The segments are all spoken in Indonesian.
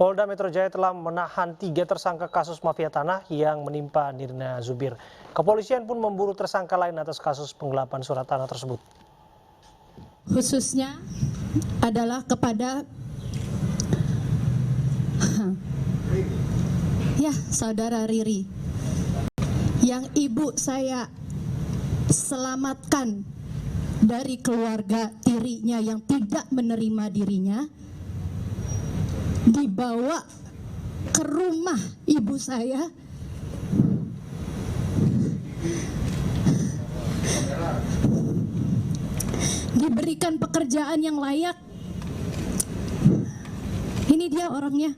Polda Metro Jaya telah menahan 3 tersangka kasus mafia tanah yang menimpa Nirina Zubir. Kepolisian pun memburu tersangka lain atas kasus penggelapan surat tanah tersebut. Khususnya adalah kepada saudara Riri, yang ibu saya selamatkan dari keluarga tirinya yang tidak menerima dirinya, dibawa ke rumah ibu saya, diberikan pekerjaan yang layak. Ini dia orangnya.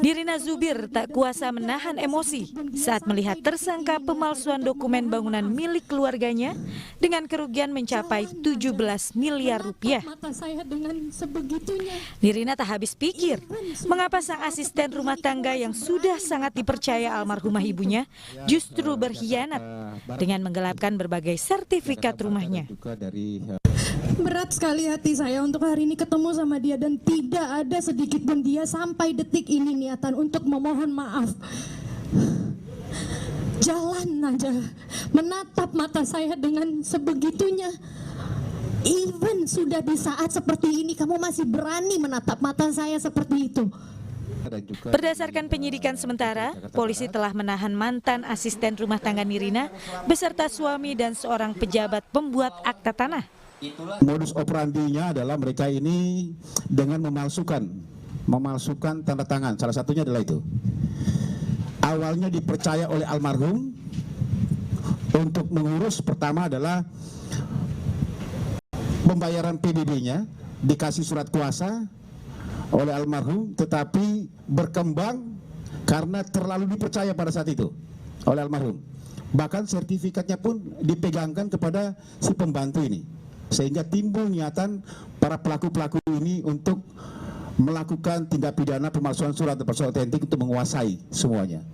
Nirina Zubir tak kuasa menahan emosi saat melihat tersangka pemalsuan dokumen bangunan milik keluarganya dengan kerugian mencapai 17 miliar rupiah. Nirina tak habis pikir mengapa sang asisten rumah tangga yang sudah sangat dipercaya almarhumah ibunya justru berkhianat dengan menggelapkan berbagai sertifikat rumahnya. Berat sekali hati saya untuk hari ini ketemu sama dia, dan tidak ada sedikit pun dia sampai detik ini niatan untuk memohon maaf. Jalan aja menatap mata saya dengan sebegitunya. Even sudah di saat seperti ini kamu masih berani menatap mata saya seperti itu. Berdasarkan penyidikan sementara, polisi telah menahan mantan asisten rumah tangga Nirina beserta suami dan seorang pejabat pembuat akta tanah. Modus operandinya adalah mereka ini dengan memalsukan tanda tangan. Salah satunya adalah itu. Awalnya dipercaya oleh almarhum untuk mengurus, pertama adalah pembayaran PBB-nya, dikasih surat kuasa oleh almarhum, tetapi berkembang karena terlalu dipercaya pada saat itu oleh almarhum. Bahkan sertifikatnya pun dipegangkan kepada si pembantu ini. Sehingga timbul niatan para pelaku-pelaku ini untuk melakukan tindak pidana pemalsuan surat atau palsu otentik untuk menguasai semuanya.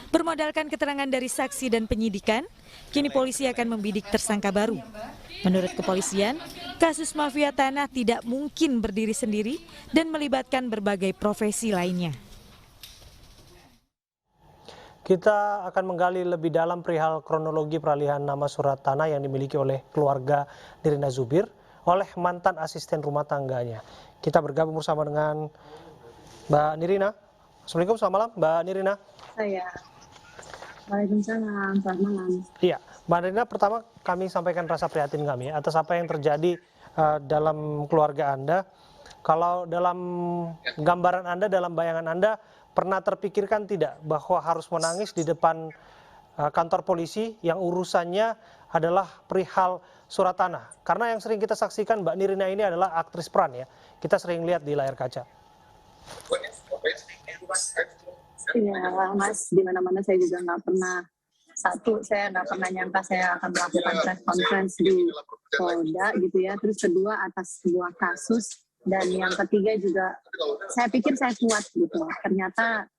Bermodalkan keterangan dari saksi dan penyidikan, kini polisi akan membidik tersangka baru. Menurut kepolisian, kasus mafia tanah tidak mungkin berdiri sendiri dan melibatkan berbagai profesi lainnya. Kita akan menggali lebih dalam perihal kronologi peralihan nama surat tanah yang dimiliki oleh keluarga Nirina Zubir oleh mantan asisten rumah tangganya. Kita bergabung bersama dengan Mbak Nirina. Assalamualaikum, selamat malam Mbak Nirina. Waalaikumsalam, selamat malam. Iya, Mbak Nirina, pertama kami sampaikan rasa prihatin kami atas apa yang terjadi dalam keluarga Anda. Kalau dalam gambaran Anda, dalam bayangan Anda, pernah terpikirkan tidak bahwa harus menangis di depan kantor polisi yang urusannya adalah perihal surat tanah? Karena yang sering kita saksikan Mbak Nirina ini adalah aktris peran ya. Kita sering lihat di layar kaca. Iya Mas, di mana-mana saya juga nggak pernah, saya nggak pernah nyangka saya akan melakukan press conference di Polda gitu ya. Terus kedua atas sebuah kasus. Dan yang ketiga juga, saya pikir saya kuat gitu. Ternyata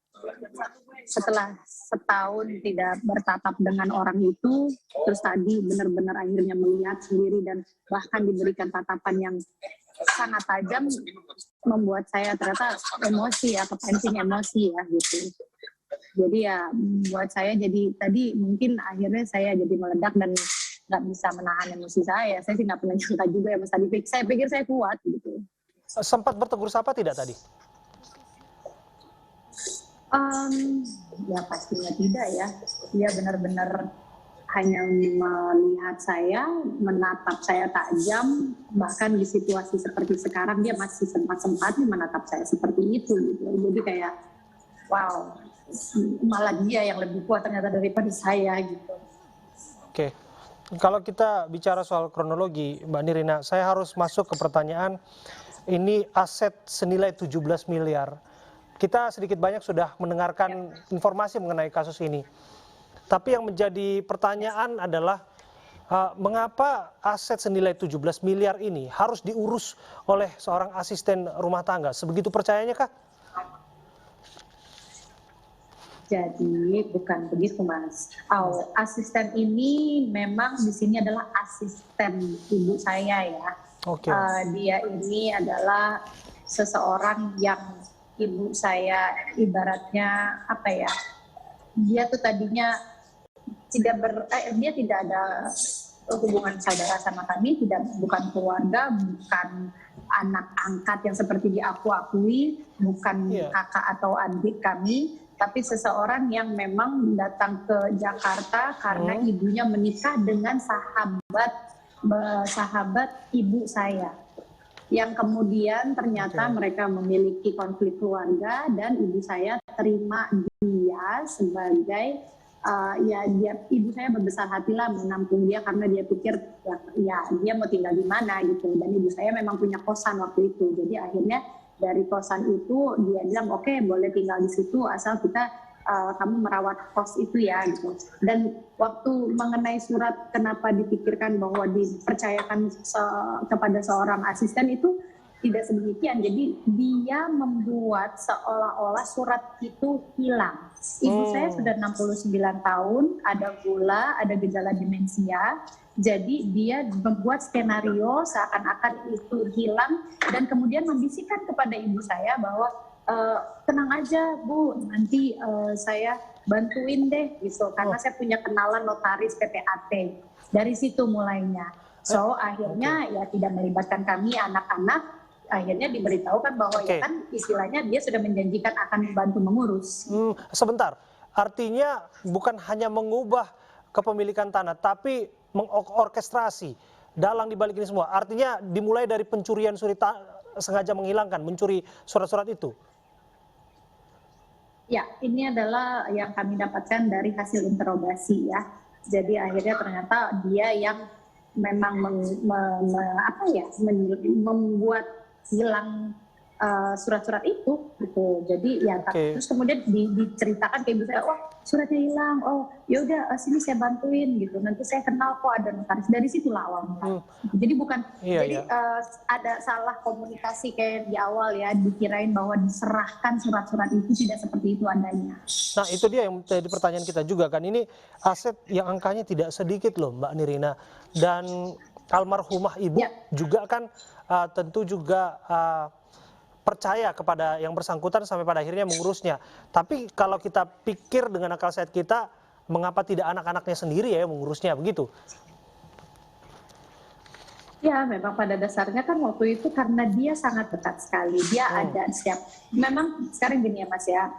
setelah setahun tidak bertatap dengan orang itu, terus tadi benar-benar akhirnya melihat sendiri dan bahkan diberikan tatapan yang sangat tajam, membuat saya ternyata emosi ya, kepancing emosi ya gitu. Jadi ya buat saya jadi tadi mungkin akhirnya saya jadi meledak dan nggak bisa menahan emosi saya. Saya sih nggak pernah nyangka juga ya Mas tadi. Saya pikir saya kuat gitu. Sempat bertegur sapa tidak tadi? Ya pastinya tidak ya. Dia benar-benar hanya melihat saya, menatap saya tajam, bahkan di situasi seperti sekarang dia masih sempat-sempatnya menatap saya seperti itu gitu. Jadi kayak wow, malah dia yang lebih kuat ternyata daripada saya gitu. Oke. Kalau kita bicara soal kronologi, Mbak Nirina, saya harus masuk ke pertanyaan. Ini aset senilai 17 miliar. Kita sedikit banyak sudah mendengarkan informasi mengenai kasus ini. Tapi yang menjadi pertanyaan adalah mengapa aset senilai 17 miliar ini harus diurus oleh seorang asisten rumah tangga? Sebegitu percayanya kah? Jadi bukan begitu Mas. Asisten ini memang di sini adalah asisten ibu saya ya. Oke. Dia ini adalah seseorang yang ibu saya ibaratnya apa ya? Dia tuh tadinya dia tidak ada hubungan saudara sama kami, bukan keluarga, bukan anak angkat yang seperti akui, bukan kakak atau adik kami, tapi seseorang yang memang datang ke Jakarta karena ibunya menikah dengan sahabat ibu saya. Yang kemudian ternyata mereka memiliki konflik keluarga dan ibu saya terima dia sebagai ibu saya berbesar hatilah menampung dia karena dia pikir ya dia mau tinggal di mana gitu, dan ibu saya memang punya kosan waktu itu. Jadi akhirnya dari kosan itu dia bilang oke, boleh tinggal di situ asal kamu merawat kos itu ya gitu. Dan waktu mengenai surat kenapa dipikirkan bahwa dipercayakan kepada seorang asisten itu tidak sedemikian. Jadi dia membuat seolah-olah surat itu hilang. Ibu saya sudah 69 tahun, ada gula, ada gejala demensia. Jadi dia membuat skenario seakan-akan itu hilang dan kemudian membisikkan kepada ibu saya bahwa tenang aja Bu, nanti saya bantuin deh gitu, karena saya punya kenalan notaris PPAT. Dari situ mulainya. So akhirnya ya tidak melibatkan kami anak-anak, akhirnya diberitahukan bahwa ya kan istilahnya dia sudah menjanjikan akan membantu mengurus. Sebentar, artinya bukan hanya mengubah kepemilikan tanah, tapi mengorkestrasi dalang dibalik ini semua. Artinya dimulai dari pencurian sengaja menghilangkan, mencuri surat-surat itu. Ya, ini adalah yang kami dapatkan dari hasil interogasi ya. Jadi akhirnya ternyata dia yang memang membuat hilang surat-surat itu gitu. Jadi ya terus kemudian diceritakan ke ibu saya, oh suratnya hilang, oh ya udah sini saya bantuin gitu, nanti saya kenal kok ada notaris. Dari situlah awalnya. Jadi bukan ada salah komunikasi kayak di awal ya, dikirain bahwa diserahkan surat-surat itu, tidak seperti itu adanya. Nah itu dia yang menjadi pertanyaan kita juga kan, ini aset yang angkanya tidak sedikit loh Mbak Nirina, dan almarhumah ibu juga kan tentu juga percaya kepada yang bersangkutan sampai pada akhirnya mengurusnya. Tapi kalau kita pikir dengan akal sehat kita, mengapa tidak anak-anaknya sendiri ya mengurusnya begitu? Ya memang pada dasarnya kan waktu itu karena dia sangat dekat sekali, dia ada siap. Memang sekarang gini ya Mas ya,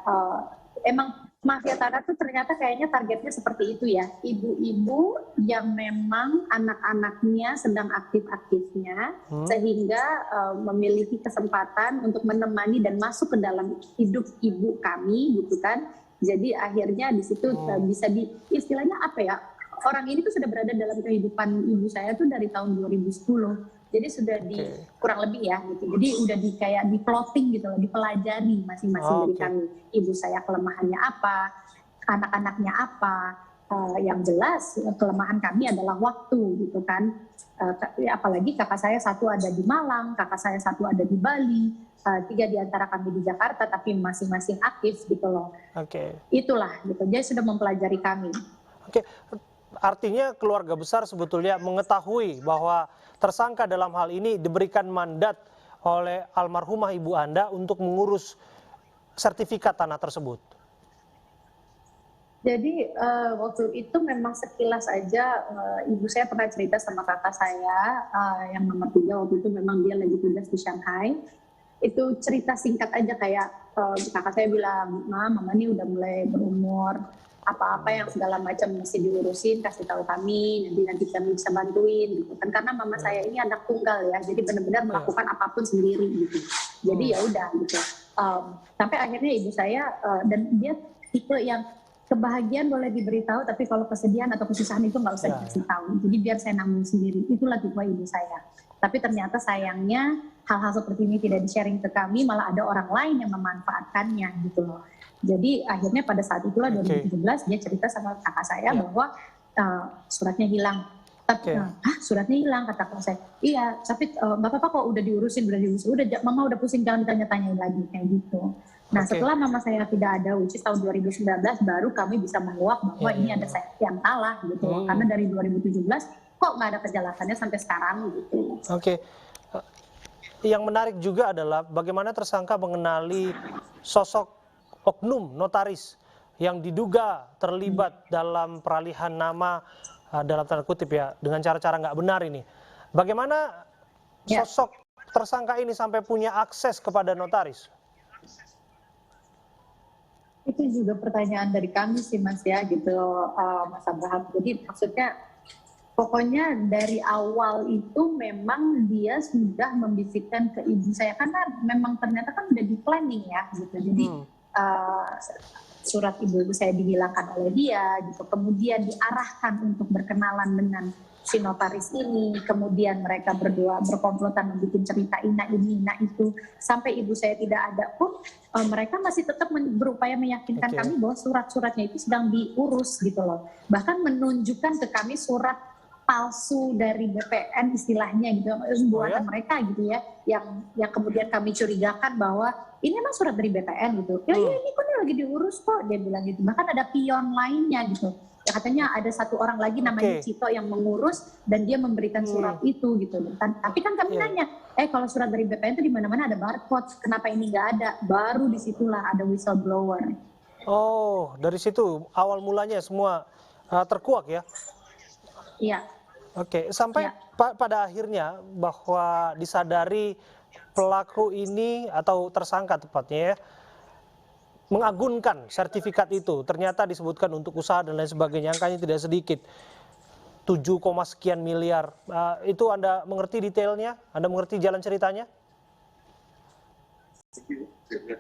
emang mafia tanah tuh ternyata kayaknya targetnya seperti itu ya, ibu-ibu yang memang anak-anaknya sedang aktif-aktifnya sehingga memiliki kesempatan untuk menemani dan masuk ke dalam hidup ibu kami gitu kan. Jadi akhirnya di situ bisa istilahnya apa ya, orang ini tuh sudah berada dalam kehidupan ibu saya tuh dari tahun 2010. Jadi sudah kurang lebih ya gitu. Jadi udah kayak di plotting gitu loh, dipelajari masing-masing dari kami. Ibu saya kelemahannya apa, anak-anaknya apa. Yang jelas kelemahan kami adalah waktu gitu kan. Apalagi kakak saya satu ada di Malang, kakak saya satu ada di Bali, 3 di antara kami di Jakarta, tapi masing-masing aktif gitu loh. Itulah gitu. Dia sudah mempelajari kami. Artinya keluarga besar sebetulnya mengetahui bahwa tersangka dalam hal ini diberikan mandat oleh almarhumah ibu Anda untuk mengurus sertifikat tanah tersebut. Jadi waktu itu memang sekilas aja ibu saya pernah cerita sama kakak saya yang nomor 3 waktu itu, memang dia lagi tugas di Shanghai. Itu cerita singkat aja kayak kakak saya bilang, mama ini udah mulai berumur, apa-apa yang segala macam mesti diurusin, kasih tahu kami, nanti kami bisa bantuin gitu kan, karena mama saya ini anak tunggal ya, jadi benar-benar melakukan apapun sendiri gitu. Jadi ya udah gitu. Sampai akhirnya ibu saya dan dia tipe yang kebahagiaan boleh diberitahu, tapi kalau kesedihan atau kesusahan itu nggak usah dikasih tahu. Jadi biar saya nanggung sendiri. Itulah tipe ibu saya. Tapi ternyata sayangnya hal-hal seperti ini tidak di-sharing ke kami, malah ada orang lain yang memanfaatkannya gitu loh. Jadi akhirnya pada saat itulah 2017 dia cerita sama kakak saya bahwa suratnya hilang. Suratnya hilang, kata kakak saya. Iya, tapi nggak apa-apa kok, udah diurusin. Udah, mama udah pusing, jangan ditanya-tanyain lagi kayak gitu. Nah setelah mama saya tidak ada, which is tahun 2019, baru kami bisa menguak bahwa ini ada yang salah gitu. Karena dari 2017 kok nggak ada kejelasannya sampai sekarang gitu. yang menarik juga adalah bagaimana tersangka mengenali sosok oknum notaris yang diduga terlibat dalam peralihan nama dalam tanda kutip ya dengan cara-cara nggak benar ini. Bagaimana sosok tersangka ini sampai punya akses kepada notaris? Itu juga pertanyaan dari kami sih Mas ya gitu, Mas Abraham. Jadi maksudnya pokoknya dari awal itu memang dia sudah membisikkan ke ibu saya karena memang ternyata kan udah di planning ya gitu. Jadi surat ibu saya dihilangkan oleh dia gitu. Kemudian diarahkan untuk berkenalan dengan si notaris ini, kemudian mereka berdua berkomplotan membuat cerita ina ini, ina itu, sampai ibu saya tidak ada pun mereka masih tetap berupaya meyakinkan kami bahwa surat-suratnya itu sedang diurus gitu loh. Bahkan menunjukkan ke kami surat palsu dari BPN istilahnya gitu, buatan mereka gitu ya, yang kemudian kami curigakan bahwa ini emang surat dari BPN gitu. Ya ini kok ini lagi diurus kok, dia bilang gitu. Bahkan ada pion lainnya gitu. Ya katanya ada satu orang lagi namanya Cito yang mengurus dan dia memberikan surat itu gitu. Tapi kan kami nanya, kalau surat dari BPN itu di mana-mana ada barcode, kenapa ini nggak ada? Baru disitulah ada whistleblower. Oh, dari situ awal mulanya semua terkuak ya? Iya. Oke, sampai pada akhirnya bahwa disadari pelaku ini atau tersangka tepatnya ya, mengagunkan sertifikat itu, ternyata disebutkan untuk usaha dan lain sebagainya, angkanya tidak sedikit, 7, sekian miliar. Itu Anda mengerti detailnya? Anda mengerti jalan ceritanya?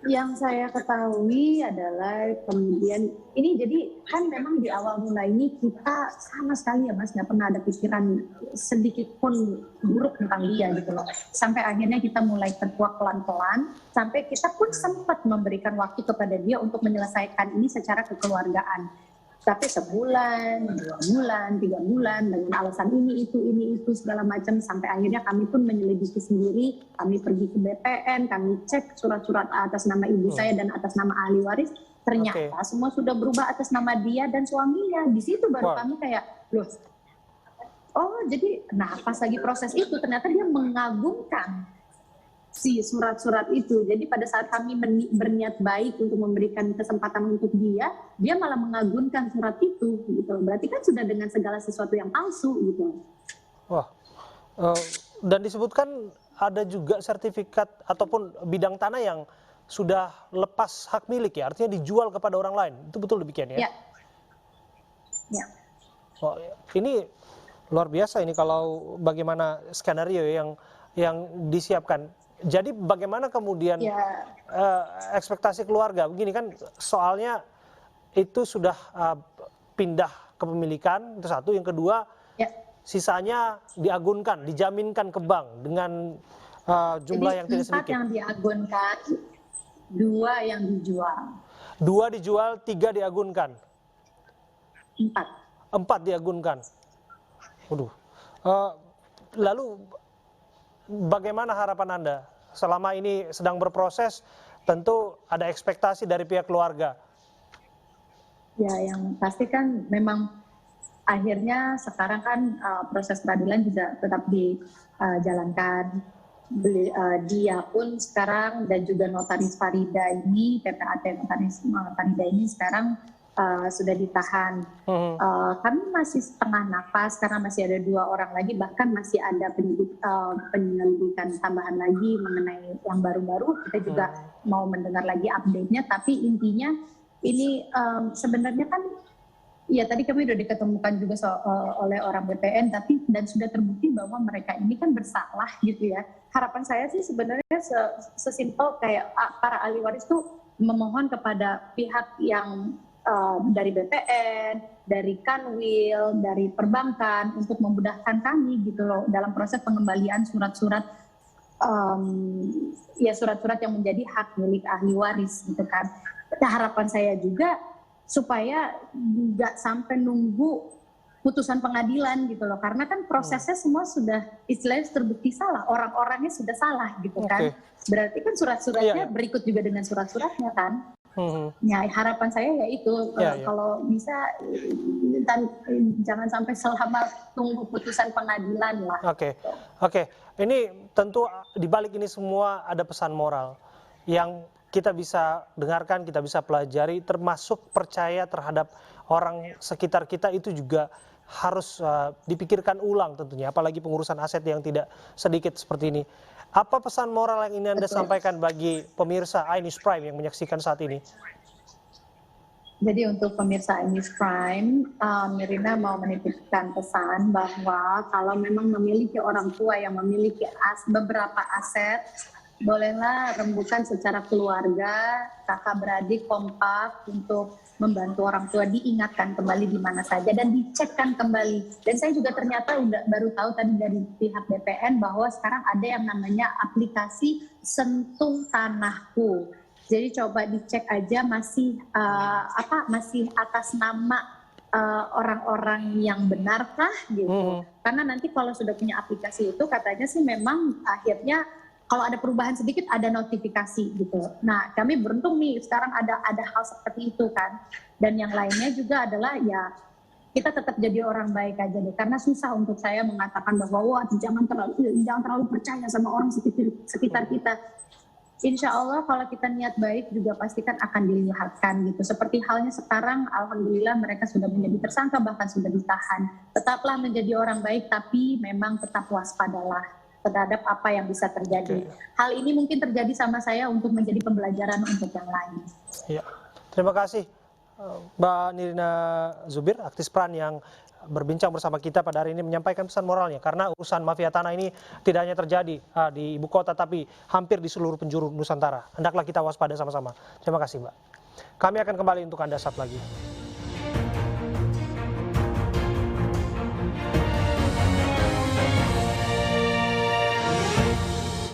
Yang saya ketahui adalah kemudian ini jadi kan memang di awal mulai ini kita sama sekali ya Mas nggak pernah ada pikiran sedikit pun buruk tentang dia gitu loh. Sampai akhirnya kita mulai terkuak pelan-pelan sampai kita pun sempat memberikan waktu kepada dia untuk menyelesaikan ini secara kekeluargaan. Tapi sebulan, 2 bulan, 3 bulan dengan alasan ini itu segala macam sampai akhirnya kami pun menyelidiki sendiri, kami pergi ke BPN, kami cek surat-surat atas nama ibu saya dan atas nama ahli waris, ternyata semua sudah berubah atas nama dia dan suaminya. Di situ baru kami kayak, loh, oh jadi, nah pas lagi proses itu ternyata dia mengagumkan si surat-surat itu. Jadi pada saat kami berniat baik untuk memberikan kesempatan untuk dia malah mengagunkan surat itu gitu. Berarti kan sudah dengan segala sesuatu yang palsu gitu. Wah, dan disebutkan ada juga sertifikat ataupun bidang tanah yang sudah lepas hak milik ya, artinya dijual kepada orang lain. Itu betul demikian ya? Ya. Oh, ini luar biasa ini kalau bagaimana skenario yang disiapkan. Jadi bagaimana kemudian ekspektasi keluarga? Begini kan soalnya itu sudah pindah kepemilikan, itu satu. Yang kedua, sisanya diagunkan, dijaminkan ke bank dengan jumlah yang tidak sedikit. 4 yang diagunkan, 2 yang dijual. 2 dijual, 3 diagunkan. 4 diagunkan. Waduh. Lalu bagaimana harapan Anda? Selama ini sedang berproses, tentu ada ekspektasi dari pihak keluarga. Ya, yang pasti kan memang akhirnya sekarang kan proses peradilan juga tetap dijalankan. Dia pun sekarang dan juga notaris Farida ini, PPAT notaris Farida ini sekarang sudah ditahan. Kami masih setengah nafas karena masih ada 2 orang lagi, bahkan masih ada penyelidikan tambahan lagi mengenai yang baru-baru. Kita juga mau mendengar lagi update-nya, tapi intinya ini sebenarnya kan ya tadi kami sudah diketemukan juga oleh orang BPN, tapi dan sudah terbukti bahwa mereka ini kan bersalah gitu ya. Harapan saya sih sebenarnya sesimpel kayak para ahli waris tuh memohon kepada pihak yang dari BPN, dari Kanwil, dari perbankan untuk memudahkan kami gitu loh dalam proses pengembalian surat-surat surat-surat yang menjadi hak milik ahli waris gitu kan. Nah, harapan saya juga supaya nggak sampai nunggu putusan pengadilan gitu loh, karena kan prosesnya semua sudah istilahnya terbukti salah, orang-orangnya sudah salah gitu kan. Berarti kan surat-suratnya berikut juga dengan surat-suratnya kan. Ya harapan saya ya itu kalau bisa jangan sampai selama tunggu putusan pengadilan lah. Oke. Ini tentu di balik ini semua ada pesan moral yang kita bisa dengarkan, kita bisa pelajari, termasuk percaya terhadap orang sekitar kita itu juga harus dipikirkan ulang tentunya, apalagi pengurusan aset yang tidak sedikit seperti ini. Apa pesan moral yang ingin Anda sampaikan bagi pemirsa iNews Prime yang menyaksikan saat ini? Jadi untuk pemirsa iNews Prime, Nirina mau menitipkan pesan bahwa kalau memang memiliki orang tua yang memiliki beberapa aset, bolehlah rembukan secara keluarga, kakak beradik kompak untuk membantu orang tua diingatkan kembali di mana saja dan dicekkan kembali. Dan saya juga ternyata baru tahu tadi dari pihak BPN bahwa sekarang ada yang namanya aplikasi Sentuh Tanahku. Jadi coba dicek aja masih atas nama orang-orang yang benarkah gitu. Karena nanti kalau sudah punya aplikasi itu katanya sih memang akhirnya kalau ada perubahan sedikit ada notifikasi gitu. Nah kami beruntung nih sekarang ada hal seperti itu kan. Dan yang lainnya juga adalah ya kita tetap jadi orang baik aja deh. Karena susah untuk saya mengatakan bahwa jangan terlalu percaya sama orang sekitar kita. Insya Allah kalau kita niat baik juga pastikan akan dilihatkan gitu. Seperti halnya sekarang alhamdulillah mereka sudah menjadi tersangka bahkan sudah ditahan. Tetaplah menjadi orang baik tapi memang tetap waspadalah terhadap apa yang bisa terjadi. Hal ini mungkin terjadi sama saya untuk menjadi pembelajaran untuk yang lain. Ya, terima kasih Mbak Nirina Zubir, aktivis PRAN yang berbincang bersama kita pada hari ini menyampaikan pesan moralnya. Karena urusan mafia tanah ini tidak hanya terjadi di ibu kota tapi hampir di seluruh penjuru Nusantara. Hendaklah kita waspada sama-sama. Terima kasih Mbak. Kami akan kembali untuk Anda saat lagi.